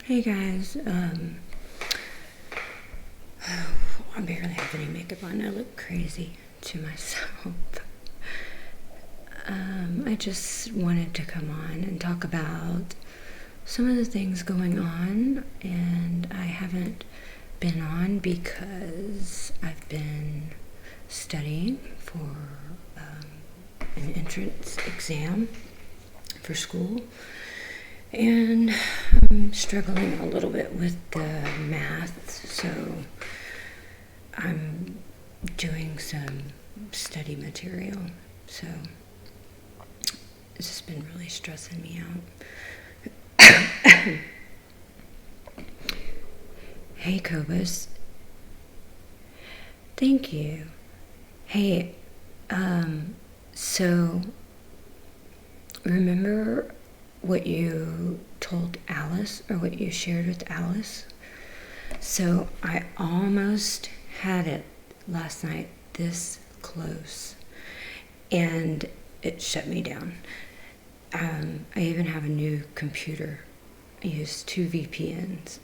Hey guys, I barely have any makeup on. I look crazy to myself. I just wanted to come on and talk about some of the things going on, and I haven't been on because I've been studying for an entrance exam for school. And I'm struggling a little bit with the math, so I'm doing some study material. So it's just been really stressing me out. Hey, Cobus. Thank you. Hey, so remember what you told Alice, or what you shared with Alice? So I almost had it last night, this close, and it shut me down. I even have a new computer. I use 2 VPNs.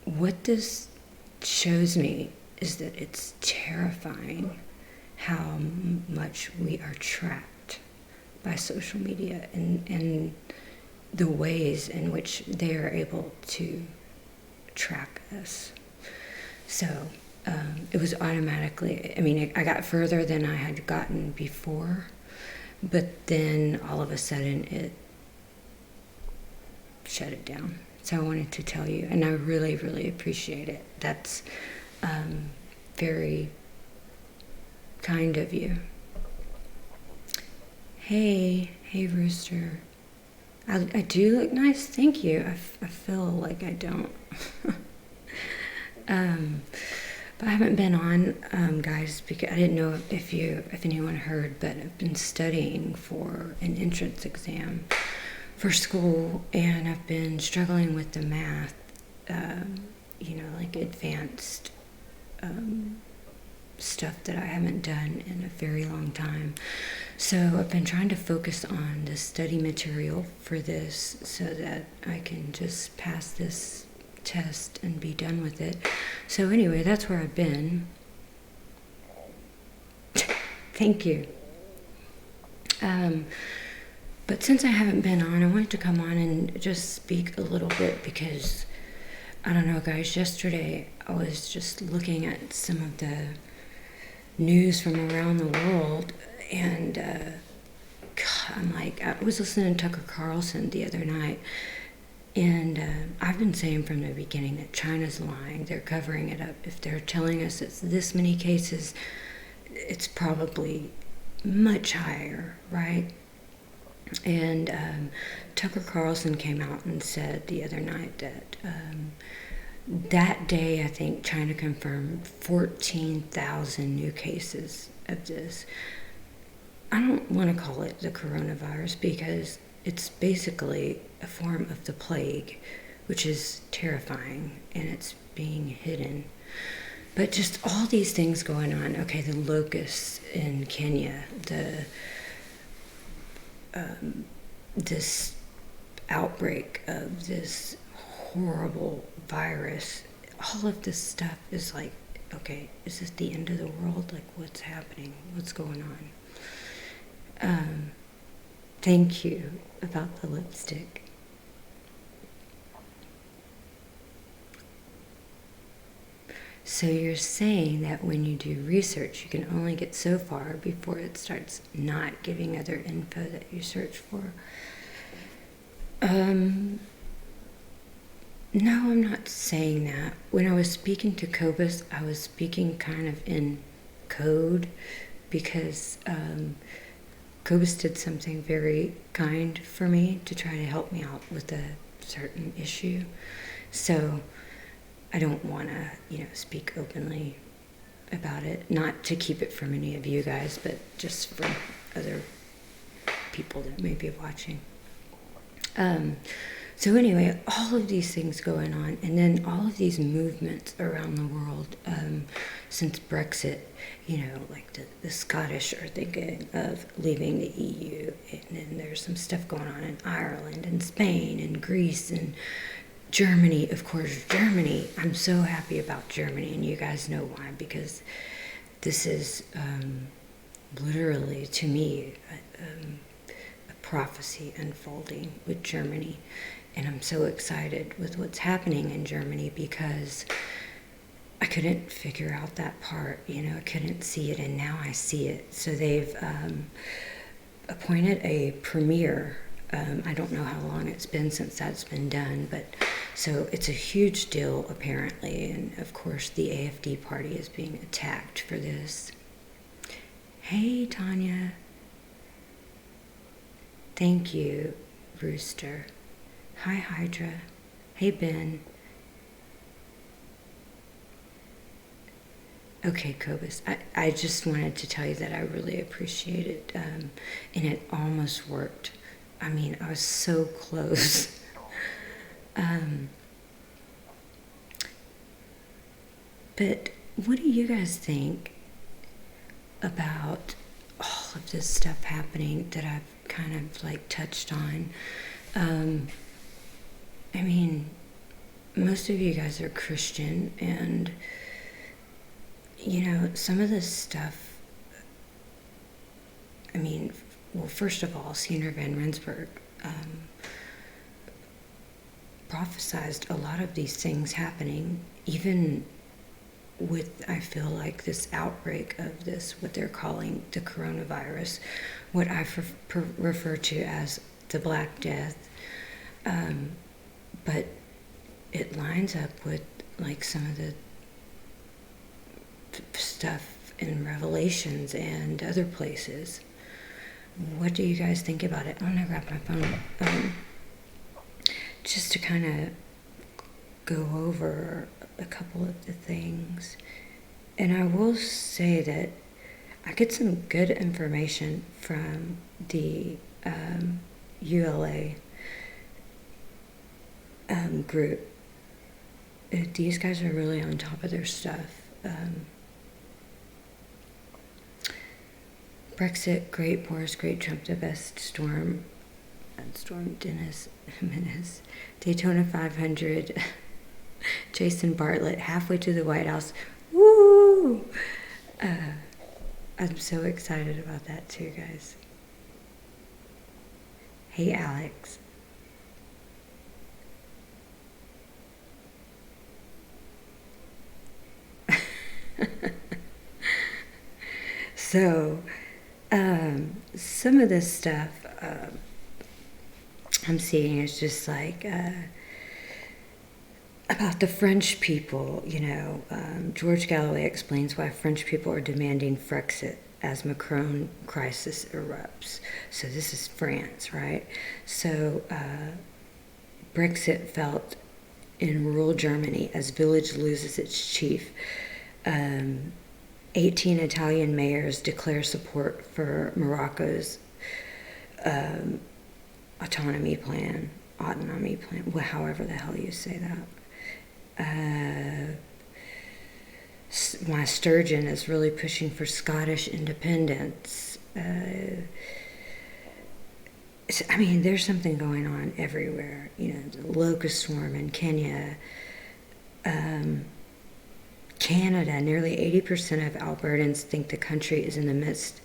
What this shows me is that it's terrifying how much we are tracked by social media, and the ways in which they are able to track us. So it was automatically, I got further than I had gotten before, but then all of a sudden it shut it down. So I wanted to tell you, and I really, really appreciate it. That's very kind of you. Hey, Rooster. I do look nice, thank you. I feel like I don't. But I haven't been on, guys, because I didn't know if anyone heard, but I've been studying for an entrance exam for school, and I've been struggling with the math, like advanced stuff that I haven't done in a very long time. So I've been trying to focus on the study material for this so that I can just pass this test and be done with it. So anyway, that's where I've been. Thank you. But since I haven't been on, I wanted to come on and just speak a little bit because, I don't know, guys, yesterday I was just looking at some of the news from around the world, and I'm like, I was listening to Tucker Carlson the other night, and I've been saying from the beginning that China's lying. They're covering it up. If they're telling us it's this many cases, it's probably much higher, right? And Tucker Carlson came out and said the other night that that day, I think China confirmed 14,000 new cases of this. I don't want to call it the coronavirus because it's basically a form of the plague, which is terrifying, and it's being hidden. But just all these things going on. Okay, the locusts in Kenya, this outbreak of this horrible virus, all of this stuff is like, okay, is this the end of the world? Like, what's happening? What's going on? Thank you about the lipstick. So you're saying that when you do research, you can only get so far before it starts not giving other info that you search for. No, I'm not saying that. When I was speaking to Cobus, I was speaking kind of in code because Cobus did something very kind for me to try to help me out with a certain issue. So I don't want to, speak openly about it. Not to keep it from any of you guys, but just from other people that may be watching. So anyway, all of these things going on, and then all of these movements around the world. since Brexit, like the Scottish are thinking of leaving the EU, and then there's some stuff going on in Ireland and Spain and Greece and Germany. Of course, Germany. I'm so happy about Germany, and you guys know why, because this is literally, to me, a prophecy unfolding with Germany. And I'm so excited with what's happening in Germany because I couldn't figure out that part, I couldn't see it, and now I see it. So they've appointed a premier. I don't know how long it's been since that's been done, but so it's a huge deal apparently, and of course the AfD party is being attacked for this. Hey, Tanya. Thank you, Rooster. Hi, Hydra. Hey, Ben. Okay, Cobus. I just wanted to tell you that I really appreciate it, and it almost worked. I mean, I was so close. But what do you guys think about all of this stuff happening that I've kind of like touched on? I mean, most of you guys are Christian, and some of this stuff, I mean, well, first of all, Senior Van Rensburg prophesized a lot of these things happening, even with, I feel like, this outbreak of this, what they're calling the coronavirus, what I refer to as the Black Death. But it lines up with like some of the stuff in Revelations and other places. What do you guys think about it? I'm gonna grab my phone just to kind of go over a couple of the things. And I will say that I get some good information from the ULA group. These guys are really on top of their stuff. Brexit, great Boris, great Trump, the best Storm Dennis Menace, Daytona 500, Jason Bartlett, halfway to the White House. Woo! I'm so excited about that too, guys. Hey, Alex. So, some of this stuff I'm seeing is just like about the French people. George Galloway explains why French people are demanding Frexit as Macron crisis erupts. So this is France, right? So Brexit felt in rural Germany as village loses its chief. 18 Italian mayors declare support for Morocco's autonomy plan, however the hell you say that. My Sturgeon is really pushing for Scottish independence. I mean, there's something going on everywhere. The locust swarm in Kenya. Canada, nearly 80% of Albertans think the country is in the midst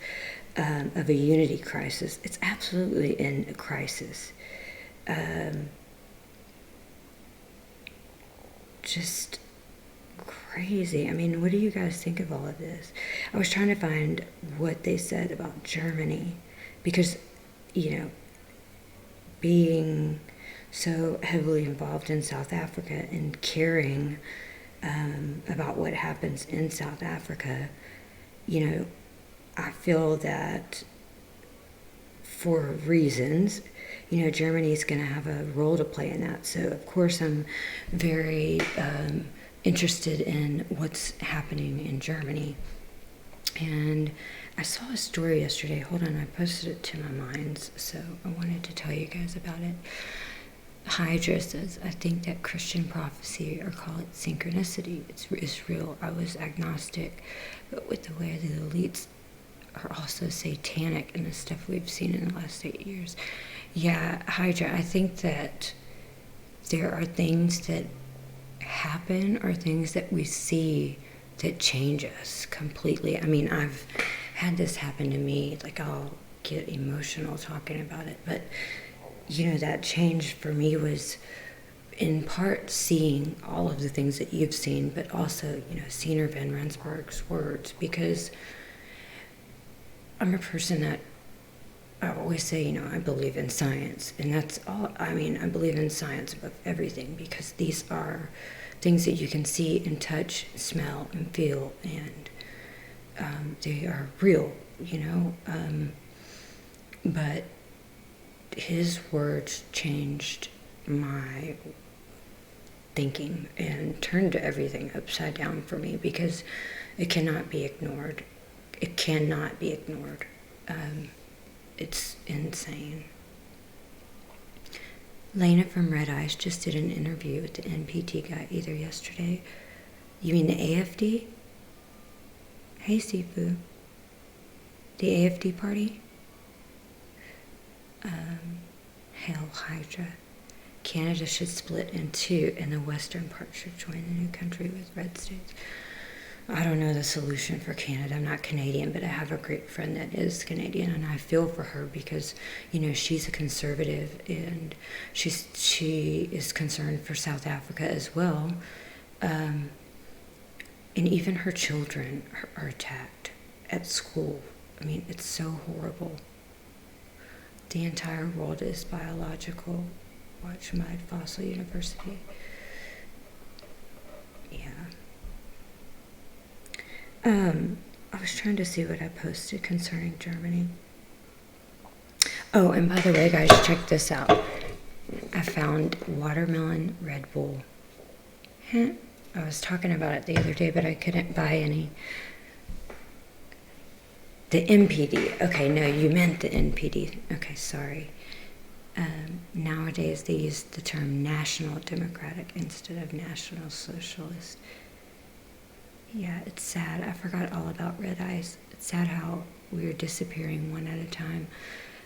of a unity crisis. It's absolutely in a crisis. Just crazy. I mean, what do you guys think of all of this? I was trying to find what they said about Germany because, being so heavily involved in South Africa and caring about what happens in South Africa, I feel that for reasons, Germany is going to have a role to play in that. So, of course, I'm very interested in what's happening in Germany. And I saw a story yesterday. Hold on, I posted it to my minds, so I wanted to tell you guys about it. Hydra says, I think that Christian prophecy, or call it synchronicity, is real. I was agnostic, but with the way the elites are also satanic and the stuff we've seen in the last 8 years. Yeah, Hydra, I think that there are things that happen or things that we see that change us completely. I mean, I've had this happen to me, like I'll get emotional talking about it, but that change for me was in part seeing all of the things that you've seen, but also, Senior Van Rensburg's words, because I'm a person that I always say, I believe in science, and that's all. I mean, I believe in science above everything, because these are things that you can see and touch, smell and feel, and they are real, but his words changed my thinking and turned everything upside down for me, because it cannot be ignored. It cannot be ignored. It's insane. Lena from Red Eyes just did an interview with the NPT guy either yesterday. You mean the AFD? Hey, Sifu. The AFD party? Hail Hydra. Canada should split in two, and the western part should join the new country with red states. I don't know the solution for Canada. I'm not Canadian, but I have a great friend that is Canadian, and I feel for her because, she's a conservative, and she is concerned for South Africa as well. And even her children are attacked at school. I mean, it's so horrible. The entire world is biological. Watch Mud Fossil University. Yeah. I was trying to see what I posted concerning Germany. Oh, and by the way, guys, check this out. I found watermelon Red Bull. I was talking about it the other day, but I couldn't buy any. The MPD. Okay, no, you meant the NPD. Okay, sorry. Nowadays, they use the term National Democratic instead of National Socialist. Yeah, it's sad. I forgot all about Red Eyes. It's sad how we are disappearing one at a time.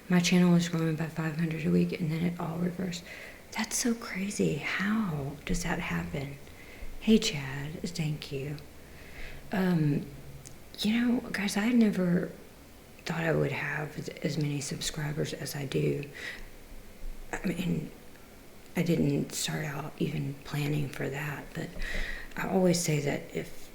My channel was growing by 500 a week, and then it all reversed. That's so crazy. How does that happen? Hey, Chad. Thank you. Guys, I never thought I would have as many subscribers as I do. I mean, I didn't start out even planning for that, but I always say that if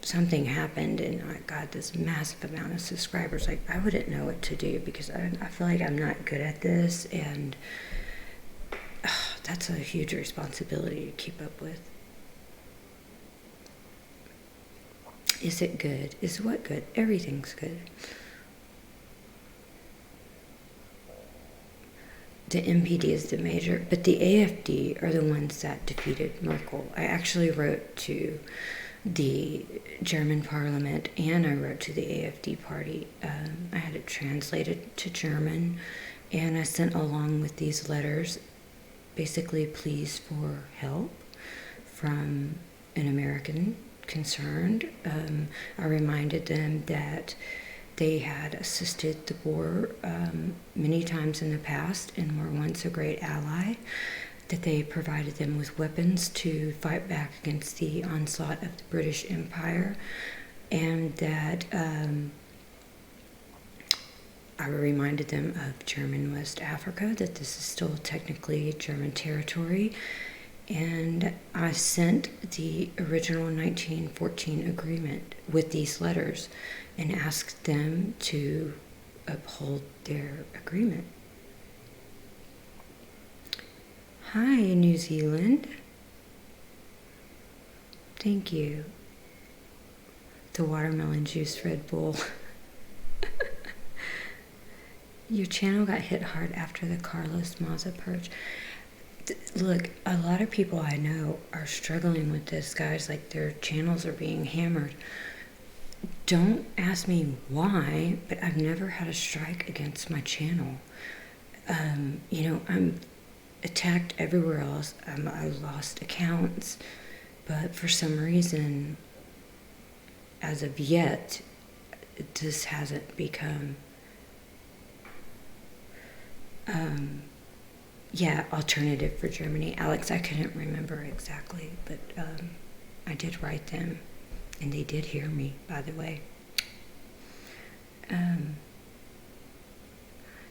something happened and I got this massive amount of subscribers, like, I wouldn't know what to do, because I feel like I'm not good at this, and that's a huge responsibility to keep up with. Is it good? Is what good? Everything's good. The MPD is the major, but the AFD are the ones that defeated Merkel. I actually wrote to the German parliament, and I wrote to the AFD party. I had it translated to German, and I sent along with these letters basically pleas for help from an American concerned. I reminded them that they had assisted the war many times in the past and were once a great ally, that they provided them with weapons to fight back against the onslaught of the British Empire, and that I reminded them of German West Africa, that this is still technically German territory. And I sent the original 1914 agreement with these letters and asked them to uphold their agreement. Hi, New Zealand. Thank you. The watermelon juice Red Bull. Your channel got hit hard after the Carlos Maza purge. Look, a lot of people I know are struggling with this, guys. Like, their channels are being hammered. Don't ask me why, but I've never had a strike against my channel. attacked everywhere else. I lost accounts, but for some reason, as of yet, this hasn't become, alternative for Germany. Alex, I couldn't remember exactly, but I did write them, and they did hear me, by the way.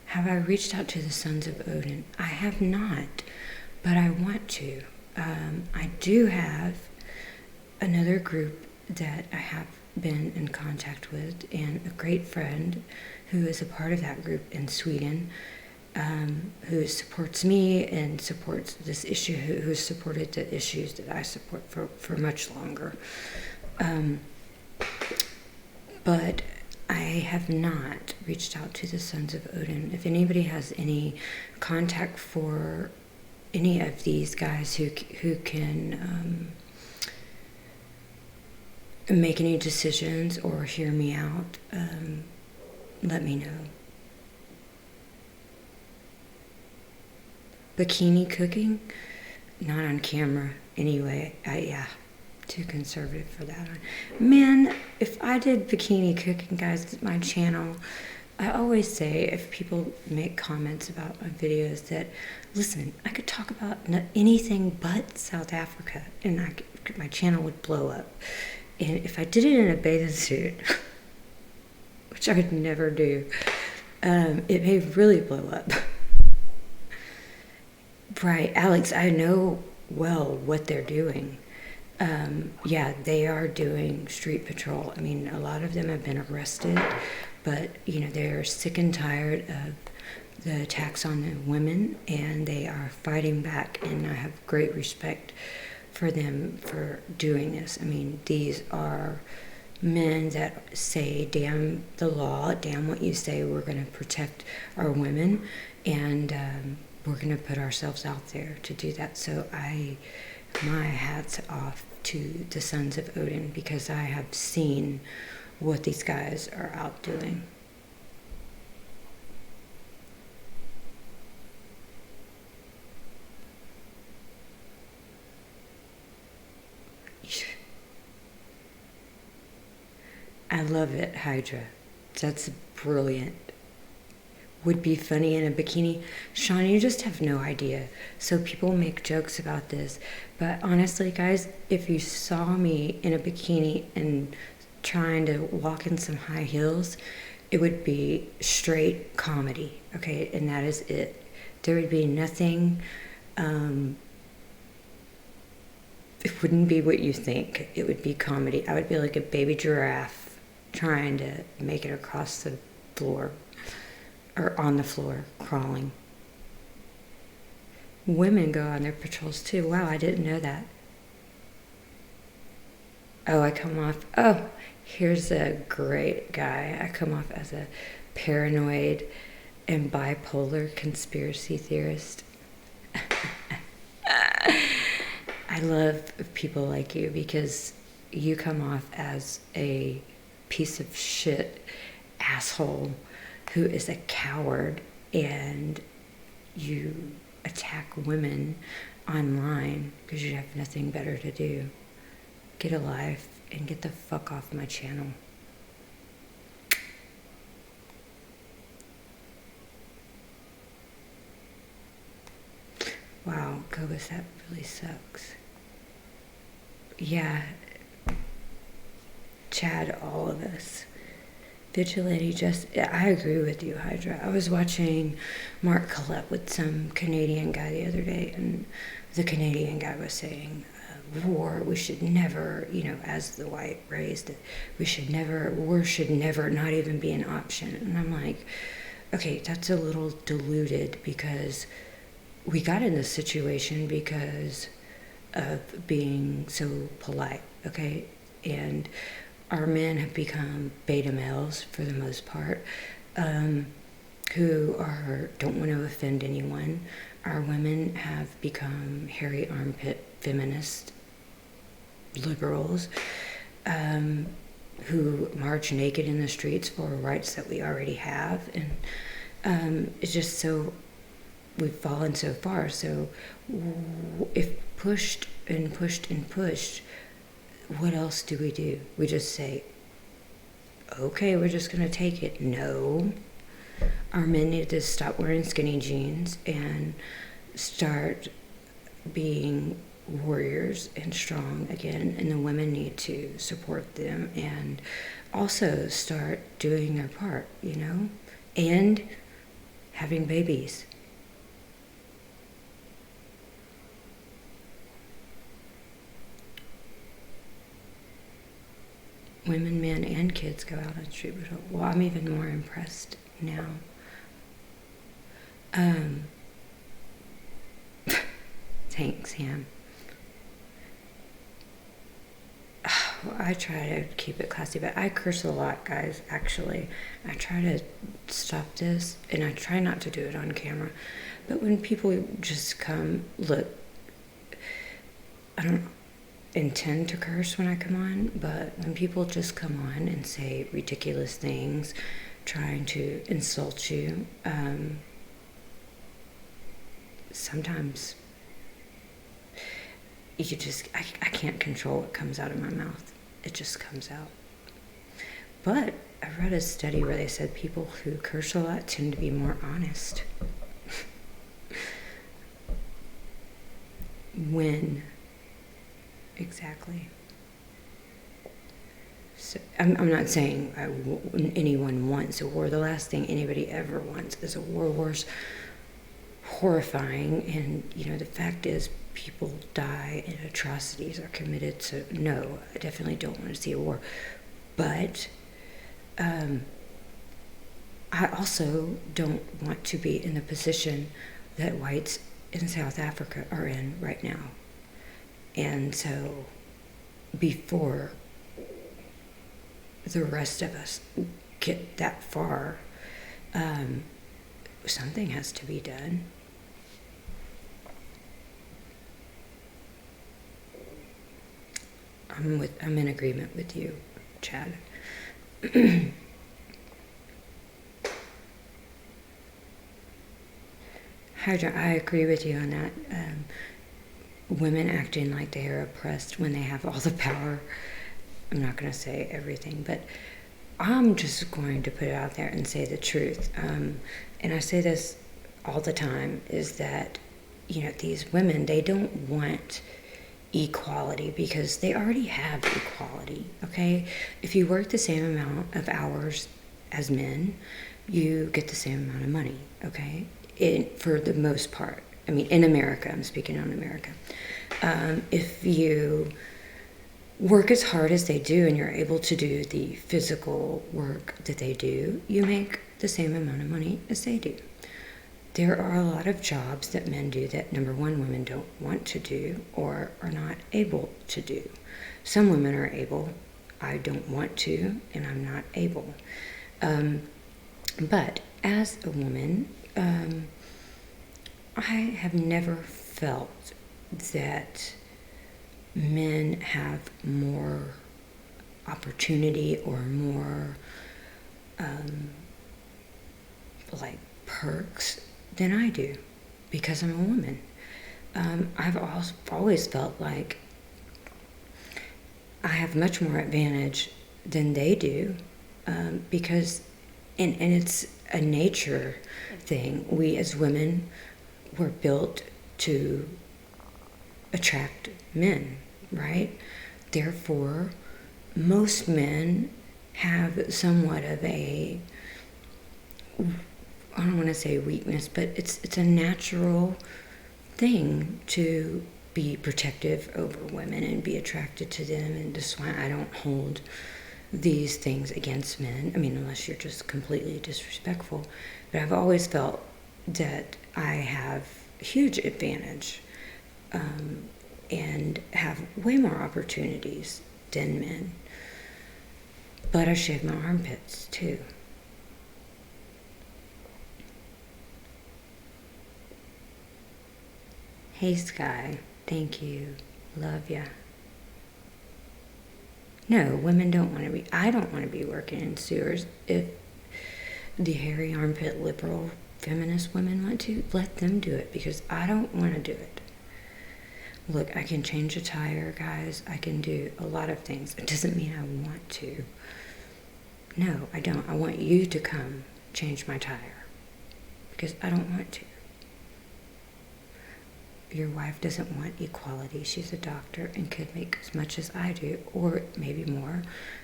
Have I reached out to the Sons of Odin? I have not, but I want to. I do have another group that I have been in contact with, and a great friend who is a part of that group in Sweden, who supports me and supports this issue, who has supported the issues that I support for much longer. But I have not reached out to the Sons of Odin. If anybody has any contact for any of these guys who can make any decisions or hear me out, let me know. Bikini cooking? Not on camera anyway. Too conservative for that. Man, if I did bikini cooking, guys, my channel, I always say, if people make comments about my videos, that, listen, I could talk about anything but South Africa, and my channel would blow up. And if I did it in a bathing suit, which I would never do, it may really blow up. Right, Alex, I know well what they're doing. They are doing street patrol. I mean, a lot of them have been arrested, but, they're sick and tired of the attacks on the women, and they are fighting back, and I have great respect for them for doing this. I mean, these are men that say, damn the law, damn what you say, we're going to protect our women, and we're going to put ourselves out there to do that. So my hat's off to the Sons of Odin, because I have seen what these guys are out doing. I love it, Hydra. That's brilliant. Would be funny in a bikini. Sean, you just have no idea. So people make jokes about this, but honestly, guys, if you saw me in a bikini and trying to walk in some high heels, it would be straight comedy, okay? And that is it. There would be nothing, it wouldn't be what you think. It would be comedy. I would be like a baby giraffe trying to make it across the floor. Or on the floor, crawling. Women go on their patrols too. Wow, I didn't know that. Here's a great guy. I come off as a paranoid and bipolar conspiracy theorist. I love people like you, because you come off as a piece of shit asshole who is a coward, and you attack women online because you have nothing better to do. Get a life and get the fuck off my channel. Wow, Gobus, that really sucks. Yeah, Chad, all of us. Vigilante I agree with you, Hydra. I was watching Mark Collette with some Canadian guy the other day, and the Canadian guy was saying, war, we should never, as the white race, that war should never not even be an option. And I'm like, okay, that's a little diluted, because we got in this situation because of being so polite, okay? And our men have become beta males for the most part, who don't want to offend anyone. Our women have become hairy armpit feminist liberals, who march naked in the streets for rights that we already have. And it's just so we've fallen so far. So if pushed and pushed and pushed, what else do? We just say, okay, we're just going to take it. No. Our men need to stop wearing skinny jeans and start being warriors and strong again, and the women need to support them and also start doing their part, and having babies. Women, men, and kids go out on street patrol. Well, I'm even more impressed now. Thanks, Sam. I try to keep it classy, but I curse a lot, guys, actually. I try to stop this, and I try not to do it on camera. But when people just come, look, I don't intend to curse when I come on, but when people just come on and say ridiculous things, trying to insult you, sometimes I can't control what comes out of my mouth. It just comes out. But I read a study where they said people who curse a lot tend to be more honest. When exactly? So I'm not saying anyone wants a war. The last thing anybody ever wants is a war. War's horrifying, and the fact is people die and atrocities are committed. So no, I definitely don't want to see a war. But I also don't want to be in the position that whites in South Africa are in right now. And so before the rest of us get that far, something has to be done. I'm in agreement with you, Chad. Hydra, I agree with you on that. Women acting like they are oppressed when they have all the power. I'm not going to say everything, but I'm just going to put it out there and say the truth. And I say this all the time, is that, these women, they don't want equality because they already have equality, okay? If you work the same amount of hours as men, you get the same amount of money, okay? For the most part. I mean, in America, I'm speaking on America. If you work as hard as they do and you're able to do the physical work that they do, you make the same amount of money as they do. There are a lot of jobs that men do that, number one, women don't want to do or are not able to do. Some women are able. I don't want to, and I'm not able. But as a woman, I have never felt that men have more opportunity or more perks than I do because I'm a woman. I've always felt like I have much more advantage than they do because, and it's a nature thing. We as women were built to attract men, right? Therefore, most men have somewhat of a, I don't want to say weakness, but it's a natural thing to be protective over women and be attracted to them, and that's why I don't hold these things against men. I mean, unless you're just completely disrespectful. But I've always felt that I have a huge advantage and have way more opportunities than men. But I shave my armpits too. Hey Sky, thank you. Love ya. No, women don't want to I don't want to be working in sewers if the hairy armpit liberal feminist women want to, let them do it, because I don't want to do it. Look, I can change a tire, guys. I can do a lot of things. It doesn't mean I want to. No, I don't. I want you to come change my tire, because I don't want to. Your wife doesn't want equality. She's a doctor and could make as much as I do, or maybe more,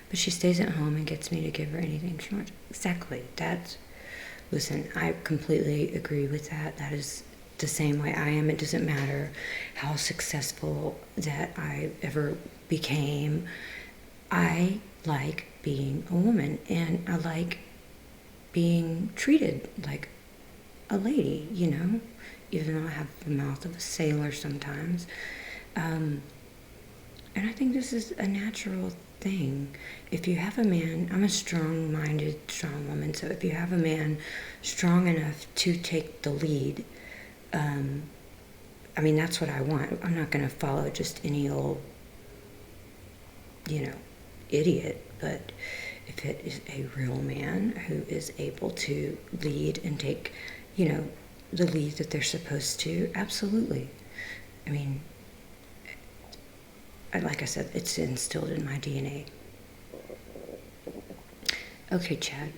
but she stays at home and gets me to give her anything she wants. Exactly. Listen, I completely agree with that. That is the same way I am. It doesn't matter how successful that I ever became. I like being a woman, and I like being treated like a lady, even though I have the mouth of a sailor sometimes. And I think this is a natural thing. If you have a man, I'm a strong-minded, strong woman, so if you have a man strong enough to take the lead, that's what I want. I'm not going to follow just any old, idiot, but if it is a real man who is able to lead and take, the lead that they're supposed to, absolutely. Like I said, it's instilled in my DNA. Okay, Chad.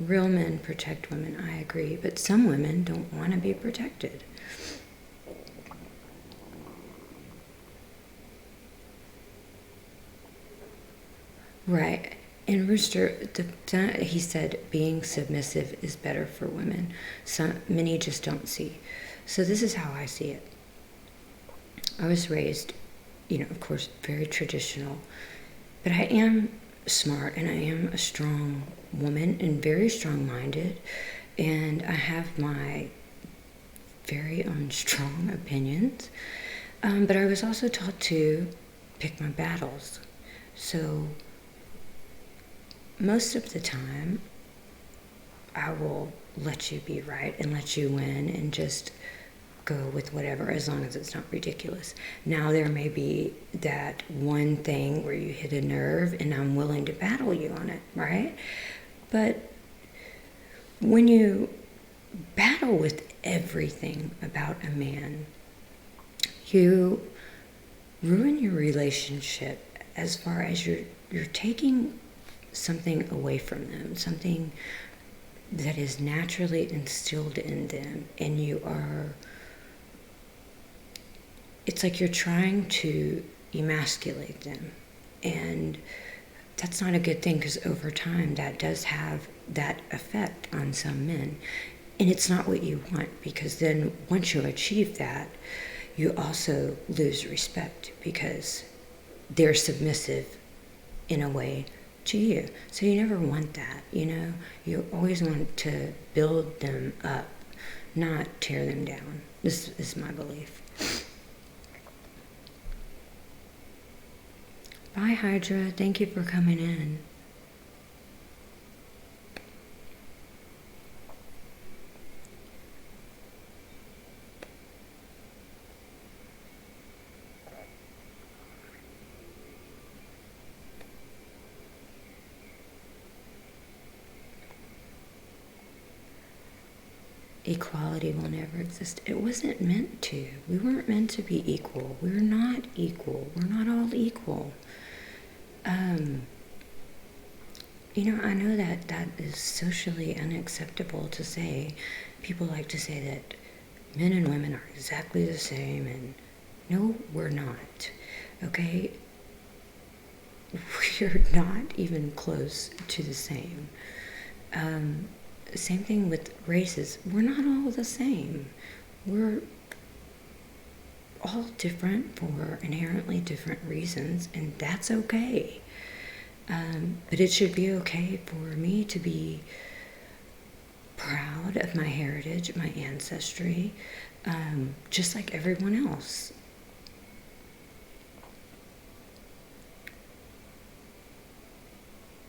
Real men protect women, I agree, but some women don't want to be protected. Right. And Rooster, he said being submissive is better for women. Many just don't see. So this is how I see it. I was raised, of course, very traditional, but I am smart and I am a strong woman and very strong-minded, and I have my very own strong opinions, but I was also taught to pick my battles. So most of the time, I will let you be right and let you win and just go with whatever, as long as it's not ridiculous. Now, there may be that one thing where you hit a nerve and I'm willing to battle you on it, right? But when you battle with everything about a man, you ruin your relationship, as far as you're taking something away from them, something that is naturally instilled in them, and it's like you're trying to emasculate them, and that's not a good thing, because over time that does have that effect on some men, and it's not what you want, because then once you achieve that, you also lose respect, because they're submissive in a way to you. So you never want that, You always want to build them up, not tear them down. This is my belief. Bye, Hydra. Thank you for coming in. Equality will never exist. It wasn't meant to. We weren't meant to be equal. We're not equal. We're not all equal. I know that is socially unacceptable to say. People like to say that men and women are exactly the same, and no, we're not. Okay? We're not even close to the same. Same thing with races. We're not all the same. We're all different for inherently different reasons, and that's okay. But it should be okay for me to be proud of my heritage, my ancestry, just like everyone else.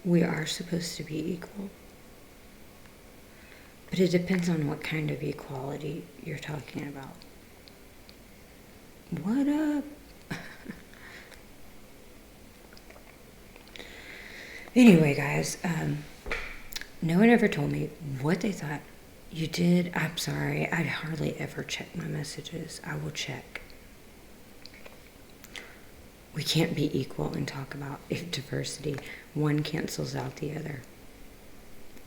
We are supposed to be equal. But it depends on what kind of equality you're talking about. What up? Anyway, guys, No one ever told me what they thought. You did? I'm sorry. I hardly ever check my messages. I will check. We can't be equal and talk about diversity. One cancels out the other.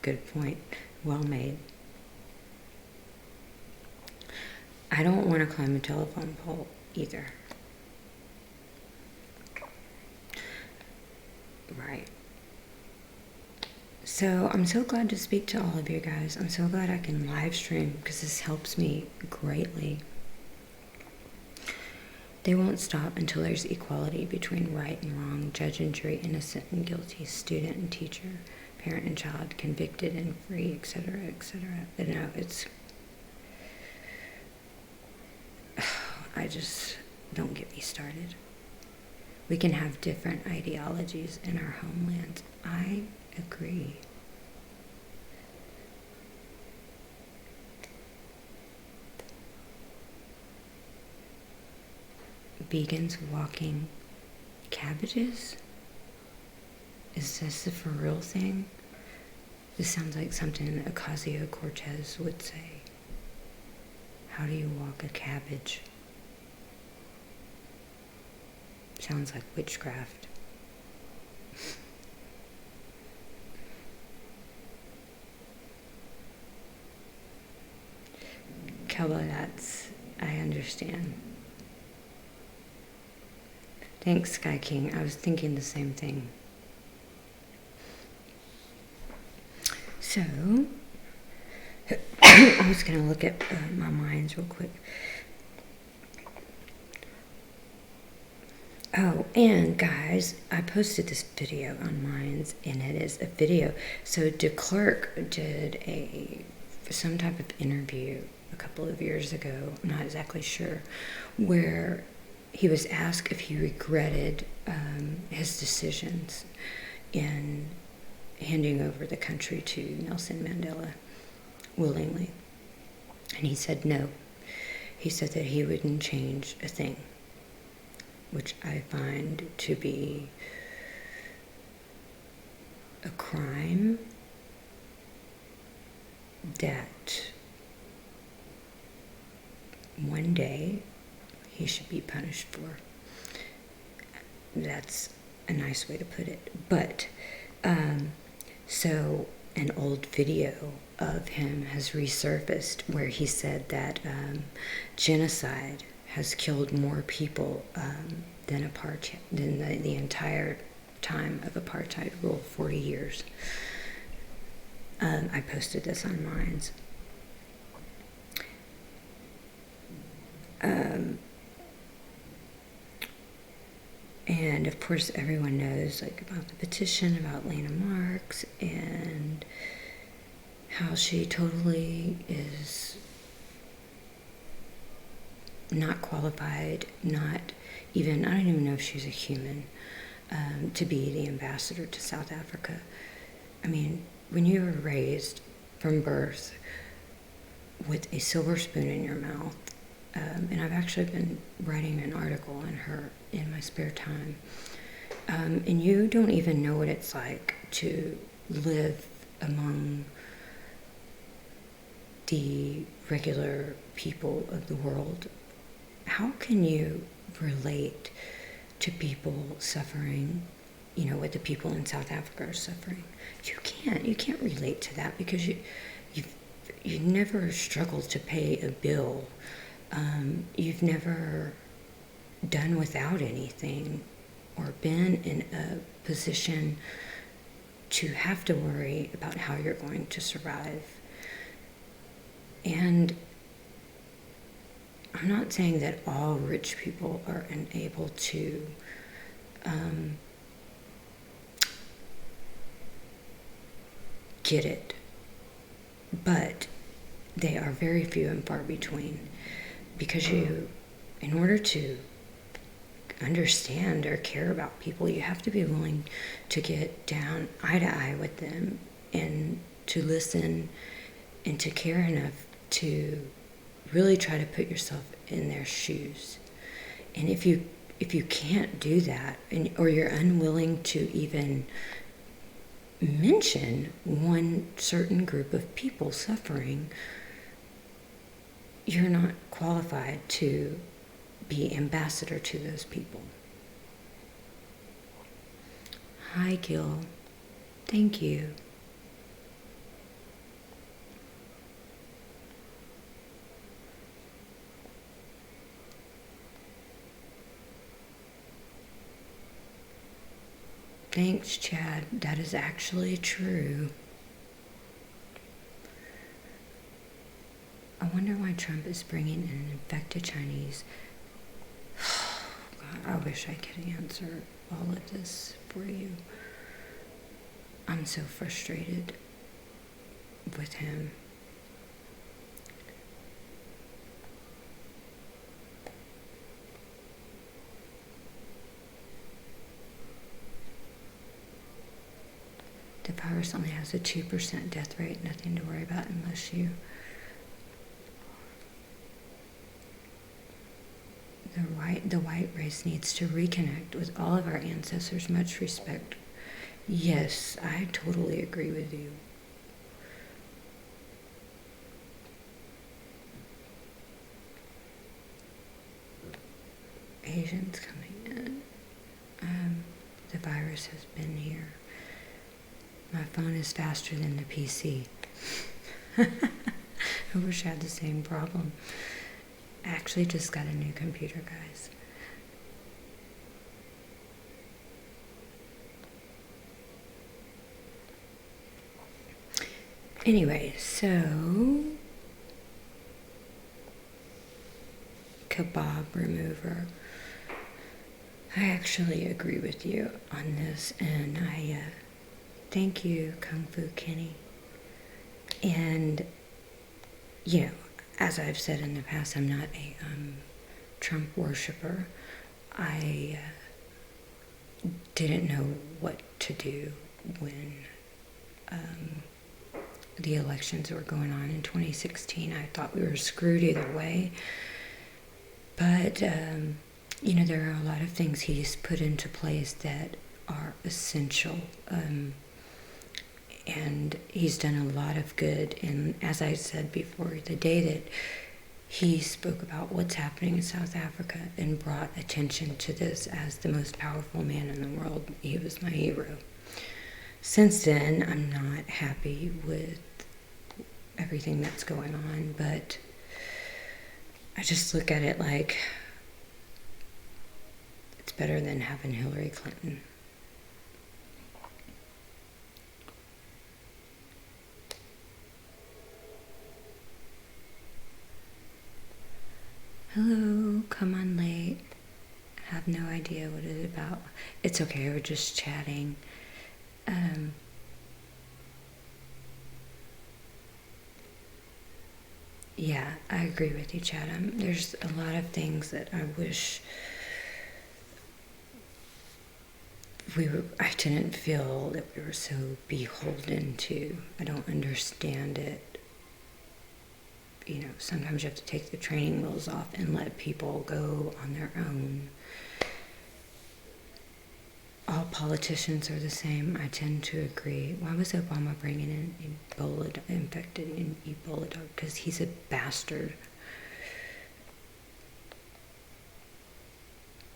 Good point. Well made. I don't want to climb a telephone pole either. Right. So I'm so glad to speak to all of you guys. I'm so glad I can live stream because this helps me greatly. They won't stop until there's equality between right and wrong, judge and jury, innocent and guilty, student and teacher, parent and child, convicted and free, etc., etc. But no, it's... I just... Don't get me started. We can have different ideologies in our homeland. I agree. Vegans walking cabbages? Is this a for real thing? This sounds like something Ocasio-Cortez would say. How do you walk a cabbage? Sounds like witchcraft. Kella, I understand. Thanks, Sky King. I was thinking the same thing. So, I was going to look at my minds real quick. Oh, and guys, I posted this video on Minds, and it is a video. So de Klerk did some type of interview a couple of years ago, I'm not exactly sure, where he was asked if he regretted his decisions in handing over the country to Nelson Mandela willingly. And he said no. He said that he wouldn't change a thing, which I find to be a crime that one day he should be punished for. That's a nice way to put it. But, so an old video of him has resurfaced where he said that genocide has killed more people than apartheid, than the entire time of apartheid rule, 40 years. I posted this on Minds. And of course everyone knows about the petition about Lena Marks and how she totally is not qualified, not even, I don't even know if she's a human, to be the ambassador to South Africa. I mean, when you were raised from birth with a silver spoon in your mouth, and I've actually been writing an article on her in my spare time, and you don't even know what it's like to live among the regular people of the world. How can you relate to people suffering, what the people in South Africa are suffering? You can't relate to that because you've never struggled to pay a bill. You've never done without anything or been in a position to have to worry about how you're going to survive. And I'm not saying that all rich people are unable to get it, but they are very few and far between, because in order to understand or care about people, you have to be willing to get down eye to eye with them and to listen and to care enough to really try to put yourself in their shoes. And if you can't do that, or you're unwilling to even mention one certain group of people suffering, you're not qualified to be ambassador to those people. Hi, Gil. Thank you. Thanks, Chad. That is actually true. I wonder why Trump is bringing in an infected Chinese. God, I wish I could answer all of this for you. I'm so frustrated with him. The virus only has a 2% death rate, nothing to worry about unless you... The white race needs to reconnect with all of our ancestors. Much respect. Yes, I totally agree with you. Asians coming in. The virus has been here. My phone is faster than the PC. I wish I had the same problem. I actually just got a new computer, guys. Anyway, so kebab remover. I actually agree with you on this, and I thank you, Kung Fu Kenny. And you know, as I've said in the past, I'm not a Trump worshiper. I didn't know what to do when the elections were going on in 2016. I thought we were screwed either way. But, you know, there are a lot of things he's put into place that are essential. And he's done a lot of good. And as I said before, the day that he spoke about what's happening in South Africa and brought attention to this as the most powerful man in the world, he was my hero. Since then, I'm not happy with everything that's going on, but I just look at it like it's better than having Hillary Clinton. Hello, come on late. Have no idea what it's about. It's okay, we're just chatting. Yeah, I agree with you, Chad. There's a lot of things that I wish I didn't feel that we were so beholden to. I don't understand it. You know, sometimes you have to take the training wheels off and let people go on their own. All politicians are the same. I tend to agree. Why was Obama bringing in Ebola, infected in Ebola dog? Because he's a bastard.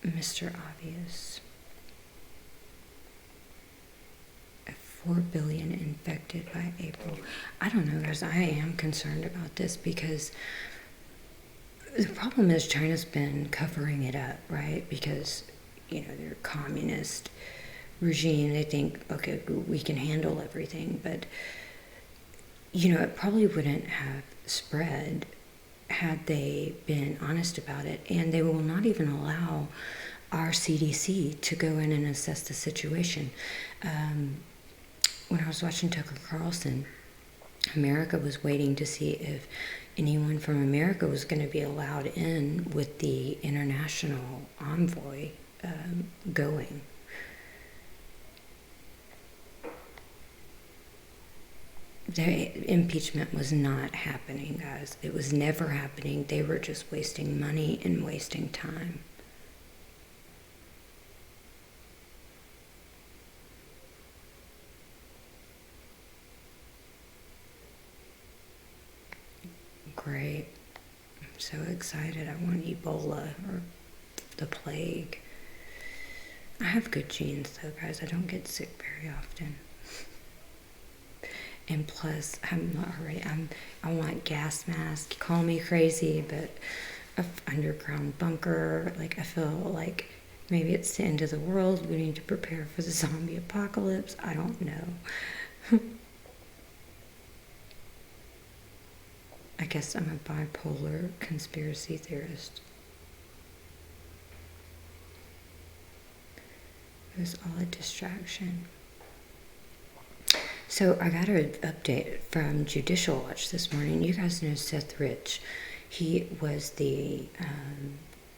Mr. Obvious. 4 billion infected by April. I don't know, guys. I am concerned about this because the problem is China's been covering it up, right? Because, you know, they're communist regime. They think, okay, we can handle everything. But, you know, it probably wouldn't have spread had they been honest about it. And they will not even allow our CDC to go in and assess the situation. When I was watching Tucker Carlson, America was waiting to see if anyone from America was going to be allowed in with the international envoy going. The impeachment was not happening, guys. It was never happening. They were just wasting money and wasting time. Great. I'm so excited. I want Ebola or the plague. I have good genes though, guys. I don't get sick very often. And plus, I want gas mask. Call me crazy, but an underground bunker. Like, I feel like maybe it's the end of the world. We need to prepare for the zombie apocalypse. I don't know. I guess I'm a bipolar conspiracy theorist. It was all a distraction. So I got an update from Judicial Watch this morning. You guys know Seth Rich. He was the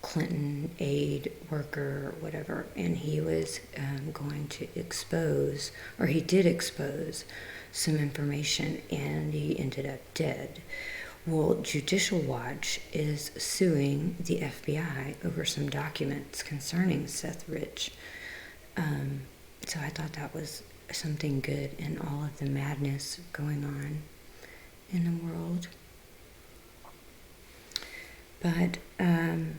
Clinton aide worker, whatever, and he was going to expose, or he did expose, some information, and he ended up dead. Well, Judicial Watch is suing the FBI over some documents concerning Seth Rich. So I thought that was something good in all of the madness going on in the world. But I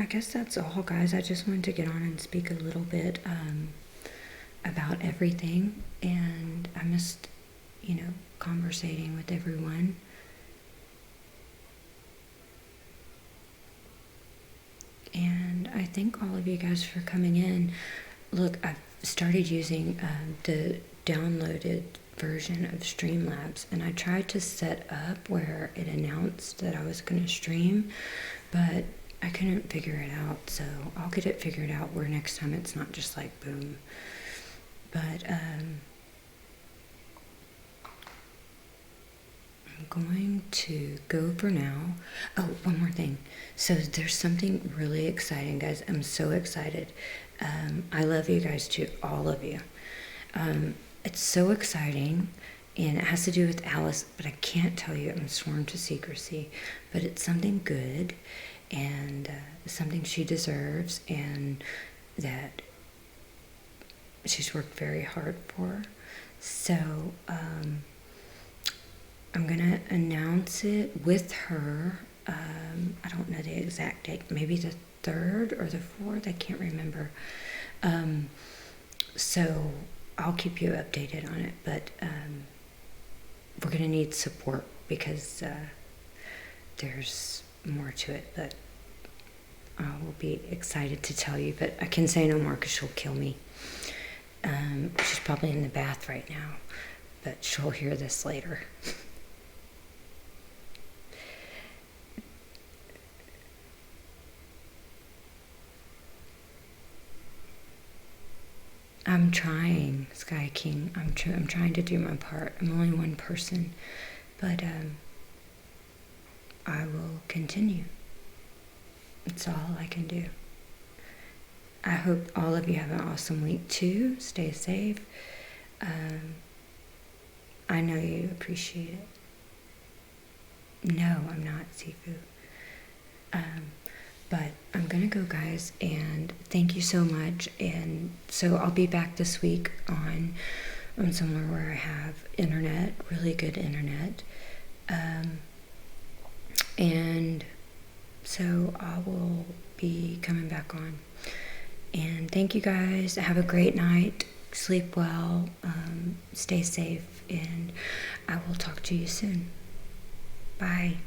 guess that's all, guys. I just wanted to get on and speak a little bit about everything, and I missed, conversating with everyone. And I thank all of you guys for coming in. Look, I've started using the downloaded version of Streamlabs, and I tried to set up where it announced that I was going to stream, but I couldn't figure it out, so I'll get it figured out where next time it's not just like boom. But I'm going to go for now. Oh, one more thing. So there's something really exciting, guys. I'm so excited. I love you guys too, all of you. It's so exciting, and it has to do with Alice, but I can't tell you. I'm sworn to secrecy. But it's something good, and something she deserves, and that she's worked very hard for. So I'm going to announce it with her. I don't know the exact date. Maybe the 3rd or the 4th. I can't remember. So I'll keep you updated on it. But we're going to need support because there's more to it. But I will be excited to tell you. But I can say no more because she'll kill me. She's probably in the bath right now. But she'll hear this later. I'm trying, Sky King. I'm trying to do my part. I'm only one person, but I will continue. It's all I can do. I hope all of you have an awesome week too. Stay safe. I know you appreciate it. No, I'm not, Sifu. But I'm going to go, guys, and thank you so much. And so I'll be back this week on somewhere where I have internet, really good internet. And so I will be coming back on. And thank you, guys. Have a great night. Sleep well. Stay safe. And I will talk to you soon. Bye.